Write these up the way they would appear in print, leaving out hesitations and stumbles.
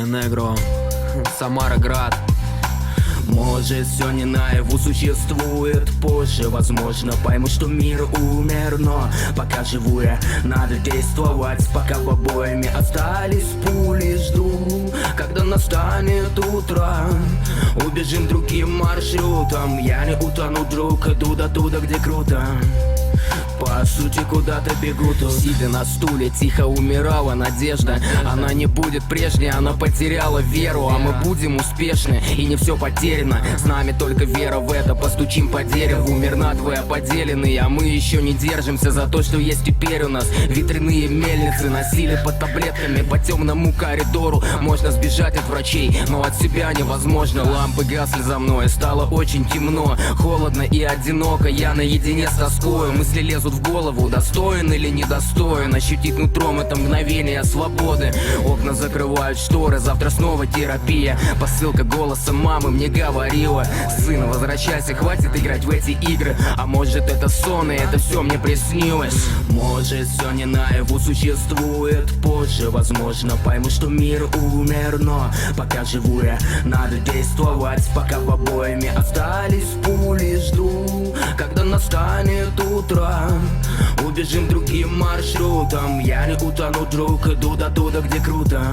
Монтенегро, Самара-Град. Может, все не наяву существует. Позже, возможно, пойму, что мир умер. Но пока живу я, надо действовать. Пока в обоими остались пули, жду, когда настанет утро. Убежим другим маршрутом. Я не утону, друг, иду до туда, где круто. По сути, куда-то бегу тут. Сидя на стуле, тихо умирала надежда. Она не будет прежней, она потеряла веру. А мы будем успешны, и не все потеряно. С нами только вера в это, постучим по дереву. Мир надвое поделенный, а мы еще не держимся за то, что есть теперь у нас. Ветряные мельницы носили под таблетками по темному коридору. Можно сбежать от врачей, но от себя невозможно. Лампы гасли за мной, стало очень темно, холодно и одиноко. Я наедине с тоскою, мысли лезут в голову. Достоин или недостоин ощутить нутром это мгновение свободы. Окна закрывают шторы, завтра снова терапия. Посылка голоса мамы мне говорила: сын, возвращайся, хватит играть в эти игры. А может, это сон, и это все мне приснилось. Может, все не наяву существует. Позже, возможно, пойму, что мир умер. Но пока живу я, надо действовать. Пока в обоими остались пули, жду, когда настанет утро. Убежим другим маршрутом. Я не утону, друг, иду до туда, где круто.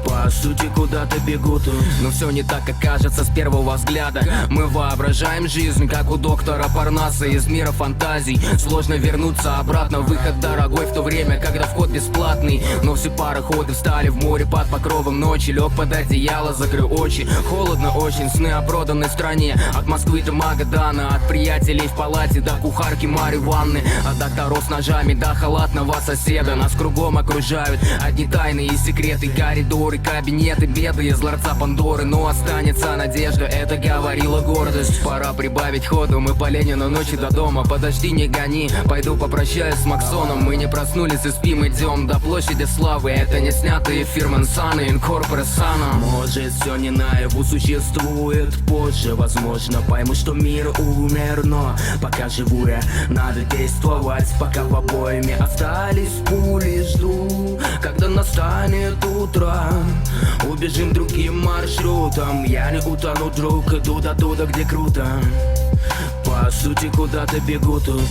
По сути, куда-то бегу тут. Но все не так, как кажется с первого взгляда. Мы воображаем жизнь, как у доктора Парнаса из мира фантазий. Сложно вернуться обратно, выход дорогой в то время, когда вход бесплатный. Но все пароходы встали в море под покровом ночи. Лег под одеяло, закрыл очи. Холодно очень, сны о проданной стране. От Москвы до Магадана, от приятелей в палате до кухарки Марьи Ванны. От докторов с ножами до халатного соседа. Нас кругом окружают одни тайны и секреты. Коридоры, кабинеты, беды из ларца Пандоры. Но останется надежда, это говорила гордость. Пора прибавить ходу, мы по Ленину ночи до дома. Подожди, не гони, пойду попрощаюсь с Максоном. Мы не проснулись и спим, идем до площади славы. Это не снятый эфир Мансаны, инкорпоре сана. Может, все не наяву существует. Позже, возможно, пойму, что мир умер. Но пока живу я, надо действовать. Пока в обоими остались пули, жду, когда настанет утро. Убежим другим маршрутом. Я не утону, друг, иду до туда, где круто. По сути, куда-то бегу тут.